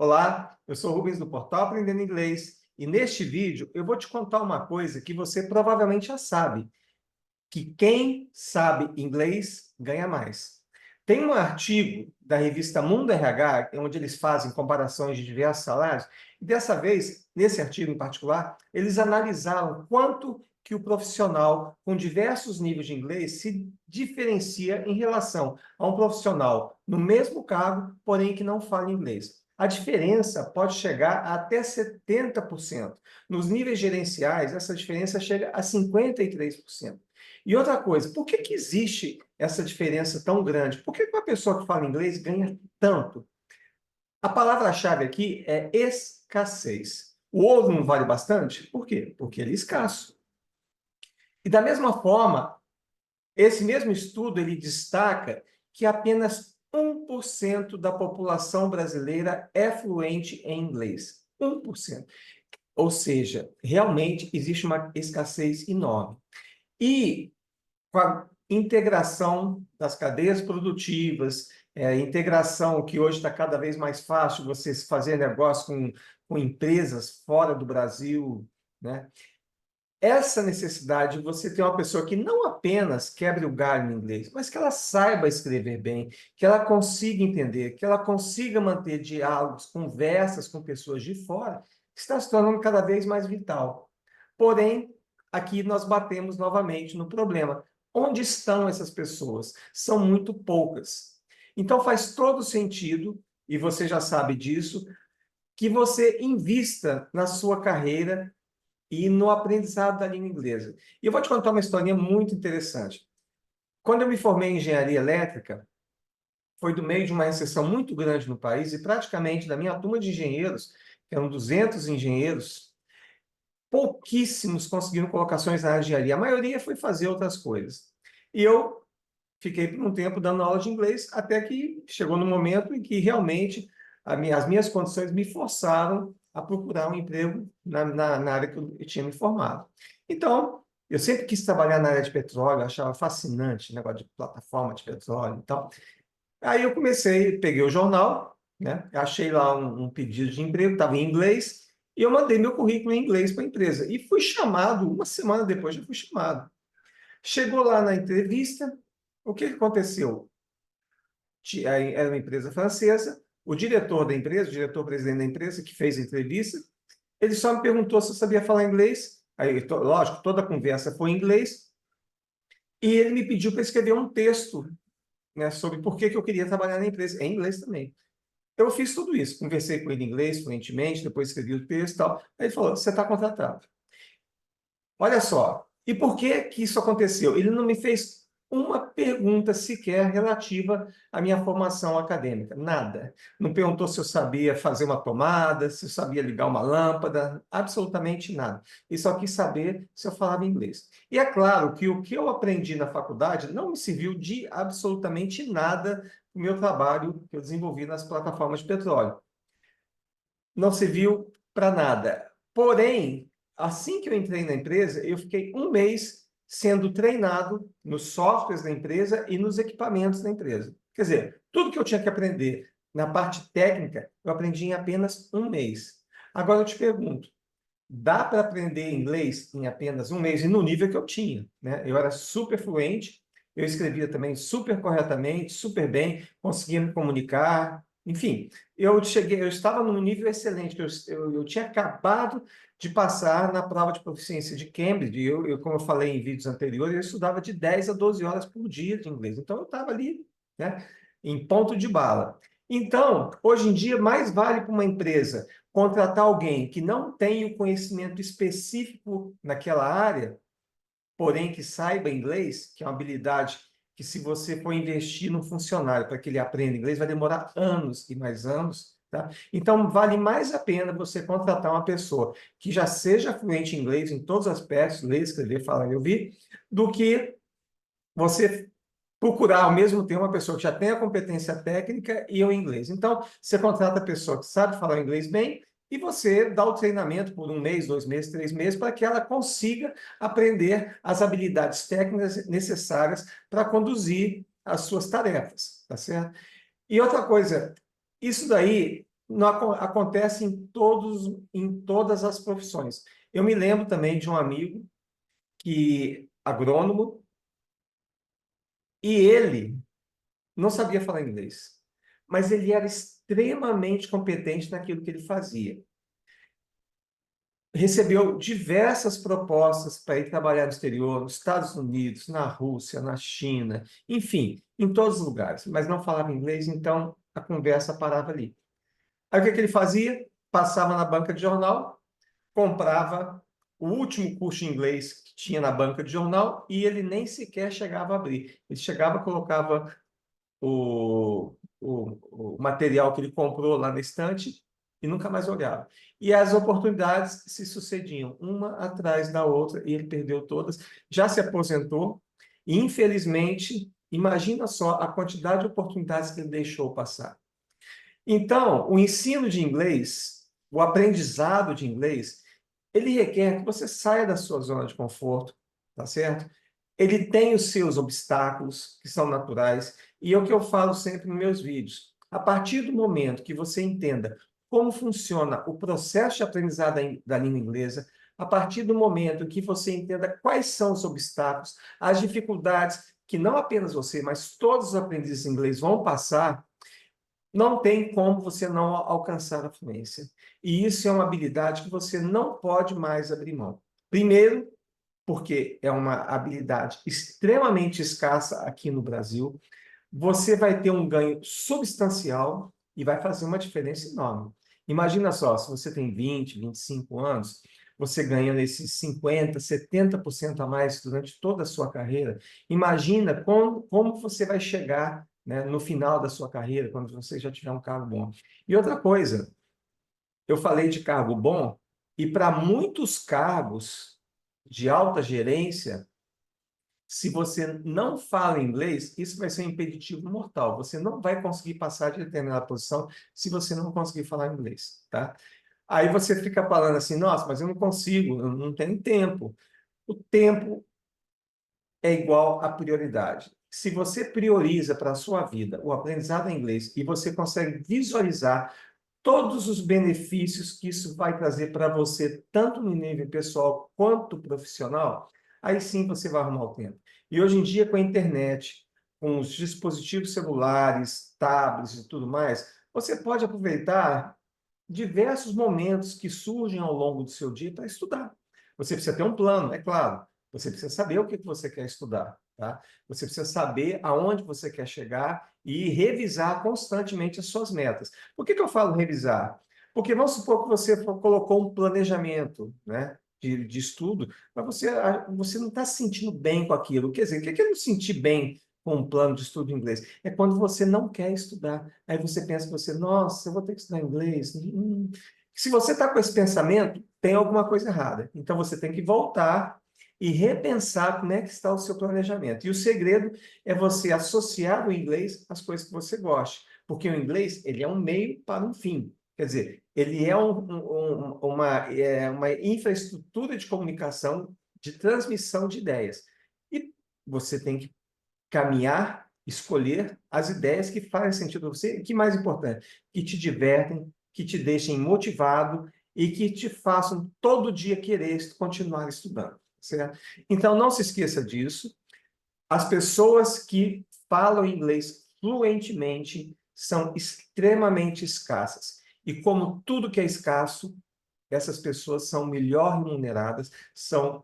Olá, eu sou o Rubens do portal Aprendendo Inglês e neste vídeo eu vou te contar uma coisa que você provavelmente já sabe, que quem sabe inglês ganha mais. Tem um artigo da revista Mundo RH, onde eles fazem comparações de diversos salários, e dessa vez, nesse artigo em particular, eles analisaram quanto que o profissional com diversos níveis de inglês se diferencia em relação a um profissional no mesmo cargo, porém que não fala inglês. A diferença pode chegar a até 70%. Nos níveis gerenciais, essa diferença chega a 53%. E outra coisa, por que existe essa diferença tão grande? Por que uma pessoa que fala inglês ganha tanto? A palavra-chave aqui é escassez. O ouro não vale bastante? Por quê? Porque ele é escasso. E da mesma forma, esse mesmo estudo ele destaca que apenas 1% da população brasileira é fluente em inglês. 1%. Ou seja, realmente existe uma escassez enorme. E com a integração das cadeias produtivas, integração que hoje está cada vez mais fácil você fazer negócio com empresas fora do Brasil, né? Essa necessidade de você ter uma pessoa que não apenas quebre o galho em inglês, mas que ela saiba escrever bem, que ela consiga entender, que ela consiga manter diálogos, conversas com pessoas de fora, está se tornando cada vez mais vital. Porém, aqui nós batemos novamente no problema. Onde estão essas pessoas? São muito poucas. Então faz todo sentido, e você já sabe disso, que você invista na sua carreira e no aprendizado da língua inglesa. E eu vou te contar uma historinha muito interessante. Quando eu me formei em engenharia elétrica, foi do meio de uma recessão muito grande no país e praticamente da minha turma de engenheiros, que eram 200 engenheiros, pouquíssimos conseguiram colocações na área de engenharia. A maioria foi fazer outras coisas. E eu fiquei por um tempo dando aula de inglês, até que chegou no momento em que realmente as minhas condições me forçaram a procurar um emprego na área que eu tinha me formado. Então, eu sempre quis trabalhar na área de petróleo, achava fascinante o negócio de plataforma de petróleo e tal. Aí eu comecei, peguei o jornal, né? Achei lá um pedido de emprego, estava em inglês, e eu mandei meu currículo em inglês para a empresa. E fui chamado, uma semana depois já fui chamado. Chegou lá na entrevista, o que aconteceu? Era uma empresa francesa, o diretor da empresa, o diretor-presidente da empresa, que fez a entrevista, ele só me perguntou se eu sabia falar inglês. Aí, lógico, toda a conversa foi em inglês, e ele me pediu para escrever um texto, né, sobre por que eu queria trabalhar na empresa, em inglês também. Eu fiz tudo isso, conversei com ele em inglês fluentemente, depois escrevi o texto e tal. Aí ele falou, você está contratado. Olha só, e por que que isso aconteceu? Ele não me fez uma pergunta sequer relativa à minha formação acadêmica, nada. Não perguntou se eu sabia fazer uma tomada, se eu sabia ligar uma lâmpada, absolutamente nada. Ele só quis saber se eu falava inglês. E é claro que o que eu aprendi na faculdade não me serviu de absolutamente nada no meu trabalho que eu desenvolvi nas plataformas de petróleo. Não serviu para nada. Porém, assim que eu entrei na empresa, eu fiquei um mês sendo treinado nos softwares da empresa e nos equipamentos da empresa. Quer dizer, tudo que eu tinha que aprender na parte técnica, eu aprendi em apenas um mês. Agora eu te pergunto, dá para aprender inglês em apenas um mês e no nível que eu tinha, né? Eu era super fluente, eu escrevia também super corretamente, super bem, conseguia me comunicar, enfim, eu estava num nível excelente, que eu tinha acabado de passar na prova de proficiência de Cambridge, como eu falei em vídeos anteriores, eu estudava de 10 a 12 horas por dia de inglês, então eu estava ali, né, em ponto de bala. Então, hoje em dia, mais vale para uma empresa contratar alguém que não tem o conhecimento específico naquela área, porém que saiba inglês, que é uma habilidade que, se você for investir num funcionário para que ele aprenda inglês, vai demorar anos e mais anos. Tá? Então, vale mais a pena você contratar uma pessoa que já seja fluente em inglês em todos os aspectos, ler, escrever, falar e ouvir, do que você procurar ao mesmo tempo uma pessoa que já tenha competência técnica e o inglês. Então, você contrata a pessoa que sabe falar inglês bem e você dá o treinamento por um mês, 2 meses, 3 meses, para que ela consiga aprender as habilidades técnicas necessárias para conduzir as suas tarefas, tá certo? E outra coisa, isso daí acontece em todas as profissões. Eu me lembro também de um amigo agrônomo, e ele não sabia falar inglês, mas ele era extremamente competente naquilo que ele fazia. Recebeu diversas propostas para ir trabalhar no exterior, nos Estados Unidos, na Rússia, na China, enfim, em todos os lugares, mas não falava inglês, então a conversa parava ali. Aí o que ele fazia? Passava na banca de jornal, comprava o último curso de inglês que tinha na banca de jornal e ele nem sequer chegava a abrir. Ele chegava, colocava o material que ele comprou lá na estante e nunca mais olhava. E as oportunidades se sucediam, uma atrás da outra, e ele perdeu todas. Já se aposentou e, infelizmente, imagina só a quantidade de oportunidades que ele deixou passar. Então, o ensino de inglês, o aprendizado de inglês, ele requer que você saia da sua zona de conforto, tá certo? Ele tem os seus obstáculos, que são naturais, e é o que eu falo sempre nos meus vídeos. A partir do momento que você entenda como funciona o processo de aprendizado da língua inglesa, a partir do momento que você entenda quais são os obstáculos, as dificuldades que não apenas você, mas todos os aprendizes de inglês vão passar, não tem como você não alcançar a fluência. E isso é uma habilidade que você não pode mais abrir mão. Primeiro, porque é uma habilidade extremamente escassa aqui no Brasil. Você vai ter um ganho substancial e vai fazer uma diferença enorme. Imagina só, se você tem 20, 25 anos, você ganhando esses 50, 70% a mais durante toda a sua carreira, imagina como você vai chegar, né, no final da sua carreira, quando você já tiver um cargo bom. E outra coisa, eu falei de cargo bom, e para muitos cargos de alta gerência, se você não fala inglês, isso vai ser um impeditivo mortal. Você não vai conseguir passar de determinada posição se você não conseguir falar inglês, tá? Aí você fica falando assim, nossa, mas eu não consigo, eu não tenho tempo. O tempo é igual à prioridade. Se você prioriza para a sua vida o aprendizado em inglês e você consegue visualizar todos os benefícios que isso vai trazer para você, tanto no nível pessoal quanto profissional, aí sim você vai arrumar o tempo. E hoje em dia, com a internet, com os dispositivos celulares, tablets e tudo mais, você pode aproveitar diversos momentos que surgem ao longo do seu dia para estudar. Você precisa ter um plano, é claro. Você precisa saber o que você quer estudar, tá? Você precisa saber aonde você quer chegar e revisar constantemente as suas metas. Por que eu falo revisar? Porque vamos supor que você colocou um planejamento, né, de estudo, mas você não está se sentindo bem com aquilo. Quer dizer, o que é não sentir bem com um plano de estudo em inglês? É quando você não quer estudar. Aí você pensa que nossa, eu vou ter que estudar inglês. Se você está com esse pensamento, tem alguma coisa errada. Então você tem que voltar e repensar como é que está o seu planejamento. E o segredo é você associar o inglês às coisas que você gosta, porque o inglês ele é um meio para um fim. Quer dizer, ele é uma infraestrutura de comunicação, de transmissão de ideias. E você tem que caminhar, escolher as ideias que fazem sentido para você, e que mais importante, que te divertem, que te deixem motivado e que te façam todo dia querer continuar estudando, certo? Então, não se esqueça disso. As pessoas que falam inglês fluentemente são extremamente escassas. E como tudo que é escasso, essas pessoas são melhor remuneradas, são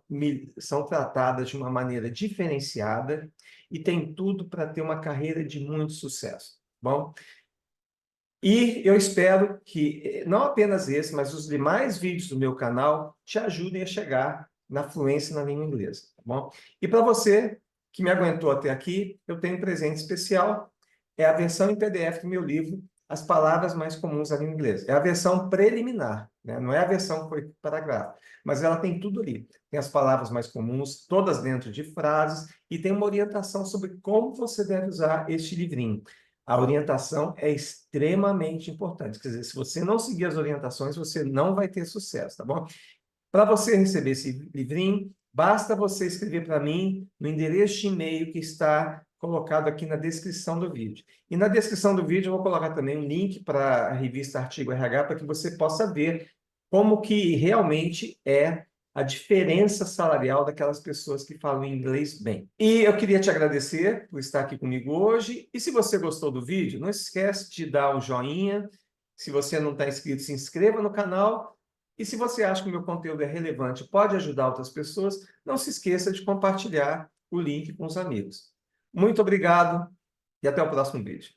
tratadas de uma maneira diferenciada e têm tudo para ter uma carreira de muito sucesso. Bom, e eu espero que não apenas esse, mas os demais vídeos do meu canal te ajudem a chegar na fluência na língua inglesa, tá bom? E para você que me aguentou até aqui, eu tenho um presente especial, é a versão em PDF do meu livro, As Palavras Mais Comuns da Língua Inglesa. É a versão preliminar, né? Não é a versão que foi para gráfico, mas ela tem tudo ali. Tem as palavras mais comuns, todas dentro de frases, e tem uma orientação sobre como você deve usar este livrinho. A orientação é extremamente importante. Quer dizer, se você não seguir as orientações, você não vai ter sucesso, tá bom? Para você receber esse livrinho, basta você escrever para mim no endereço de e-mail que está colocado aqui na descrição do vídeo. E na descrição do vídeo eu vou colocar também um link para a revista Artigo RH para que você possa ver como que realmente é a diferença salarial daquelas pessoas que falam inglês bem. E eu queria te agradecer por estar aqui comigo hoje. E se você gostou do vídeo, não esquece de dar um joinha. Se você não está inscrito, se inscreva no canal. E se você acha que o meu conteúdo é relevante, pode ajudar outras pessoas, não se esqueça de compartilhar o link com os amigos. Muito obrigado e até o próximo vídeo.